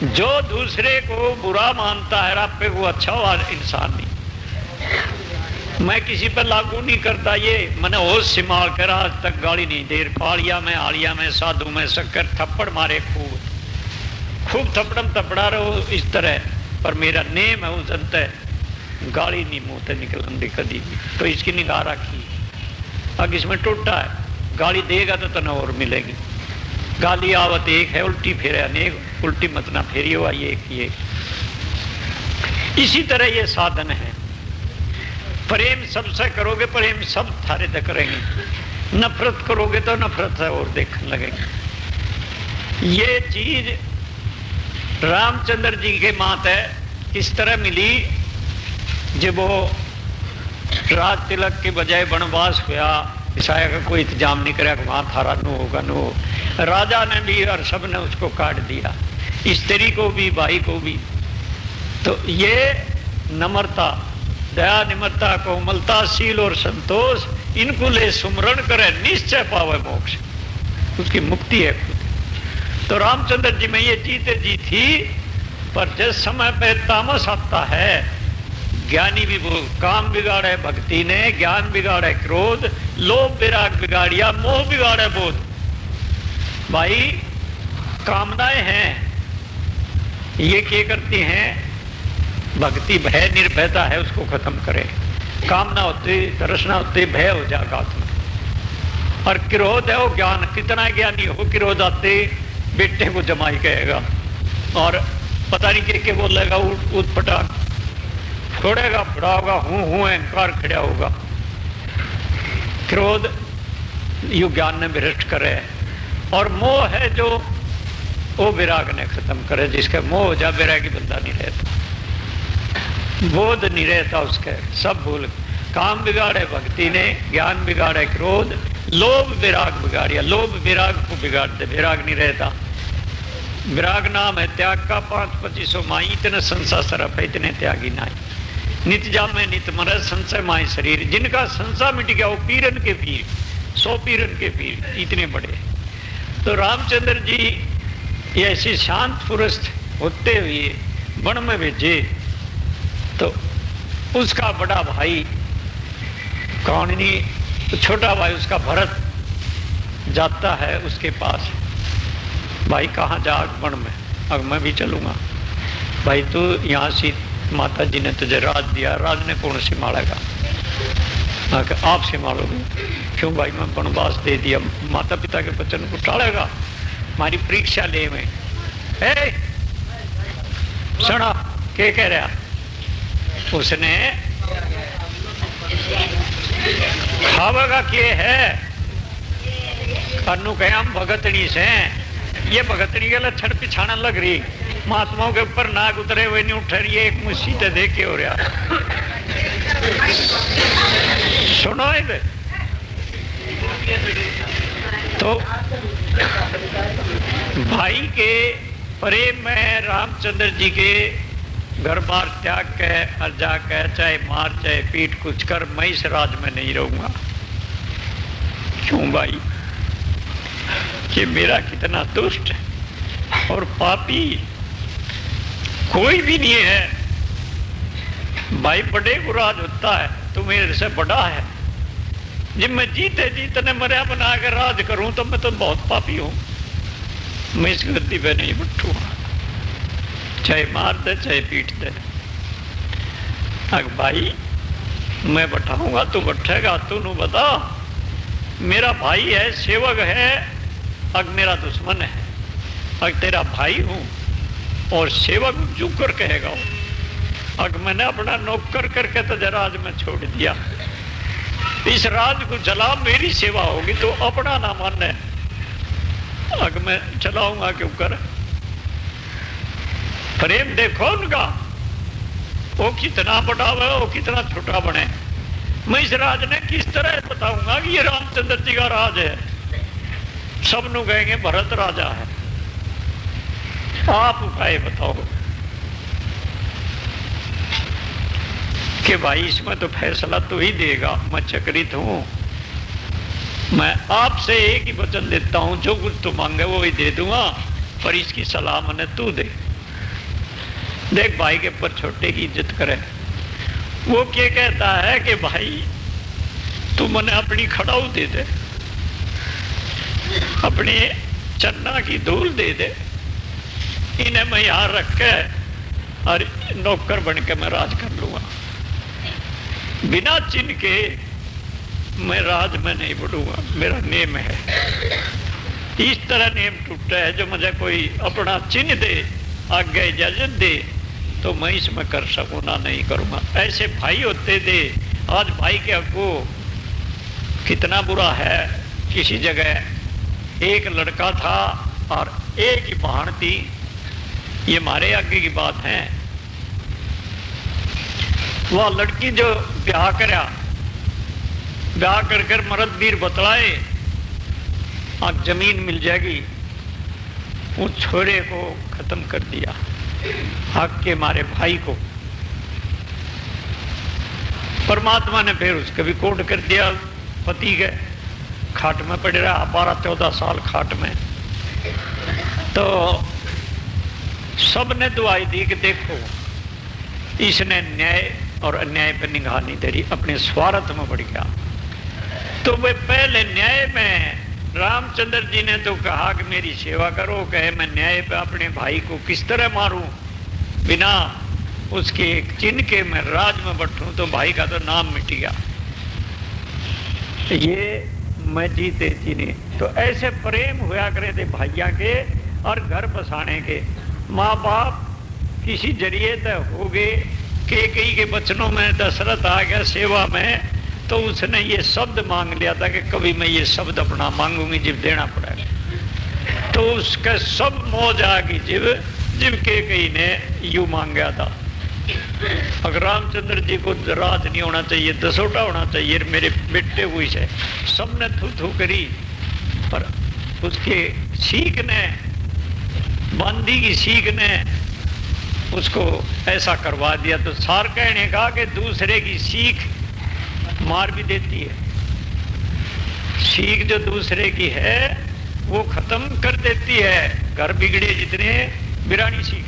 जो दूसरे को बुरा मानता है आप पे, वो अच्छा इंसान नहीं। मैं किसी पर लागू नहीं करता ये, मैंने होश संभाल कर आज तक गाली नहीं दे। पालिया में, आलिया में, साधु में, शक्कर थप्पड़ मारे खूब थप्पड़म थप्पड़ा रहो इस तरह, पर मेरा नेम है जनता है, गाली नहीं मुंह से निकलन दी कभी भी। तो इसकी निगाह रखी, अगर इसमें टूटा है, गाली देगा तो तना और मिलेगी। गाली आवत एक है, उल्टी फेरे अनेक, उल्टी मत ना फेरी हुआ ये। इसी तरह ये साधन है। प्रेम सबसे करोगे, प्रेम सब थारे तक करेंगे। नफरत करोगे तो नफरत है और देखने लगेंगे। ये चीज रामचंद्र जी के माते किस तरह मिली, जब वो राज तिलक के बजाय वनवास हुआ, ईसाया का कोई इंतजाम नहीं कराया, वहां थारा नो होगा नो। राजा ने भी और सब ने उसको काट दिया, स्त्री को भी, भाई को भी। तो ये नम्रता, दया, निम्रता, कोमलता, शील और संतोष, इनको ले सुमरण करे, निश्चय पावे मोक्ष, उसकी मुक्ति है खुद। तो रामचंद्र जी में ये जीते जी थी, पर जिस समय पे तामस आता है, ज्ञानी भी वो काम बिगाड़े भक्ति ने, ज्ञान बिगाड़े क्रोध, लोभ विराग बिगाड़िया, मोह बिगाड़े बोध। भाई कामनाएं हैं, ये क्या करती हैं? भक्ति भय निर्भयता है, उसको खत्म करे। कामना होती, तृष्णा होती, भय हो जाएगा आत्मा। और क्रोध है वो ज्ञान, कितना ज्ञानी हो, क्रोध आते बेटे को जमाई कहेगा और पता नहीं के बोलेगा, उठपटांग छोड़ेगा, फड़ाओगा, हूं अहंकार खड़ा होगा। क्रोध यु ज्ञान ने भ्रष्ट करे। और मोह है जो वो विराग ने खत्म करे, जिसका मोह हो जा विरागी बंदा नहीं रहता, बोध नहीं रहता उसके, सब भूल। काम बिगाड़े भक्ति ने, ज्ञान बिगाड़े क्रोध, लोभ विराग बिगाड़िया, लोभ विराग को बिगाड़ दे, विराग नहीं रहता। विराग नाम है त्याग का, 5-25 माई, इतने संसा सरफ है, इतने त्यागी नाई। नित जामे नित मरे, संशय माई शरीर, जिनका संसा मिट गया वो पीरन के पीर, 100 पीरन के पीर, इतने बड़े। तो रामचंद्र जी ऐसे शांत पुरुष होते हुए वन में भेजे, तो उसका बड़ा भाई कौन नहीं, तो छोटा भाई उसका भरत जाता है उसके पास। भाई कहाँ जा? वन में। अब मैं भी चलूंगा। भाई तू यहाँ से, माता जी ने तुझे राज दिया, राज ने कौन संभालेगा? आप संभालोगे। क्यों भाई? मैं वनवास दे दिया, माता पिता के वचन को टालेगा, हमारी परीक्षा ले में। सुना क्या कह रहा? उसने खावेगा क्या है? कन्नू कहे हम भगतनी से, ये भगतनी के लक्षण पिछाना लग रही, महात्माओं के ऊपर नाग उतरे हुए नहीं उठ रही है, एक मुसीबत देखे हो रहा। सुनो इधर। तो भाई के प्रेम में रामचंद्र जी के घर बार त्याग के और जाके चाहे मार चाहे पीट कुछ कर, मैं इस राज में नहीं रहूंगा। क्यों भाई? कि मेरा कितना दुष्ट और पापी कोई भी नहीं है। भाई बड़े को राज होता है, तू मेरे से बड़ा है। जब मैं जीते जीतने मर्या बना कर राज करूं तो मैं तो बहुत पापी हूं, मैं इस गद्दी पे नहीं बैठूंगा, चाहे मार दे चाहे पीट दे। अग भाई मैं बैठाऊंगा, तू बैठेगा, तू नु बता। मेरा भाई है, सेवक है, अग मेरा दुश्मन है। अग तेरा भाई हूं और सेवक झुक कर कहेगा, अग मैंने अपना नौकर करके तो राज में छोड़ दिया, इस राज को चला, मेरी सेवा होगी तो अपना ना माने, अग मैं चलाऊंगा क्यों कर। प्रेम देखो उनका, वो कितना बड़ा है, वो कितना छोटा बने। मैं इस राज ने किस तरह बताऊंगा कि ये रामचंद्र जी का राज है। सब नु कहेंगे भरत राजा है। आप उपाय बताओ कि भाई इसमें तो फैसला तो ही देगा। मैं चक्रित हूं, मैं आपसे एक ही वचन देता हूं, जो कुछ तू मांगे वो ही दे दूंगा, पर इसकी सलाह मैंने तू दे। देख भाई के ऊपर छोटे की इज्जत करे। वो क्या कहता है कि भाई तू मने अपनी खड़ाऊ दे दे, अपने चन्ना की धूल दे दे, इन्हें मैं यहां रख के और नौकर बन के मैं राज कर लूंगा। बिना चिन्ह के मैं राज में नहीं बढ़ूंगा, मेरा नेम है। इस तरह नेम टूटा है, जो मुझे कोई अपना चिन्ह दे, आगे इजाजत दे, तो मैं इसमें कर सकूं, ना नहीं करूंगा। ऐसे भाई होते थे। आज भाई के अगो कितना बुरा है। किसी जगह एक लड़का था और एक ही बहन थी, ये हमारे आगे की बात है। वह लड़की जो ब्याह करा, ब्याह कर कर मर्द वीर बतलाए अब जमीन मिल जाएगी, उस छोरे को खत्म कर दिया, हक के मारे भाई को। परमात्मा ने फिर उसका भी कोड कर दिया। पति के खाट में पड़ रहा 12-14 साल खाट में। तो सबने दुआई दी कि देखो इसने न्याय और अन्याय पर निगाह नहीं दे रही, अपने स्वार्थ में बढ़ गया। तो वे पहले न्याय में रामचंद्र जी ने तो कहा कि मेरी सेवा करो, कहे मैं न्याय पे अपने भाई को किस तरह मारूं बिना उसके एक चिन्ह के मैं राज में बैठूं, तो भाई का तो नाम मिट गया। ये मैं जीते जीने। तो ऐसे प्रेम हुआ करे थे भाइया के और घर बसाने के। माँ बाप किसी जरिए तक हो गए, कई के बचनों में दशरथ आ गया सेवा में, तो उसने ये शब्द मांग लिया था कि कभी मैं ये शब्द अपना मांगूंगी जब देना पड़ेगा। तो उसका सब मौज आ गई जिब कई ने यू मांगा था। अगर रामचंद्र जी को राज नहीं होना चाहिए, दसोटा होना चाहिए, मेरे बेटे हुई से सबने थू थू करी, पर उसके सीख ने, बंदी की सीख ने उसको ऐसा करवा दिया। तो सारकय ने कहा कि दूसरे की सीख मार भी देती है, सीख जो दूसरे की है वो खत्म कर देती है। घर बिगड़े जितने बिरानी सीख।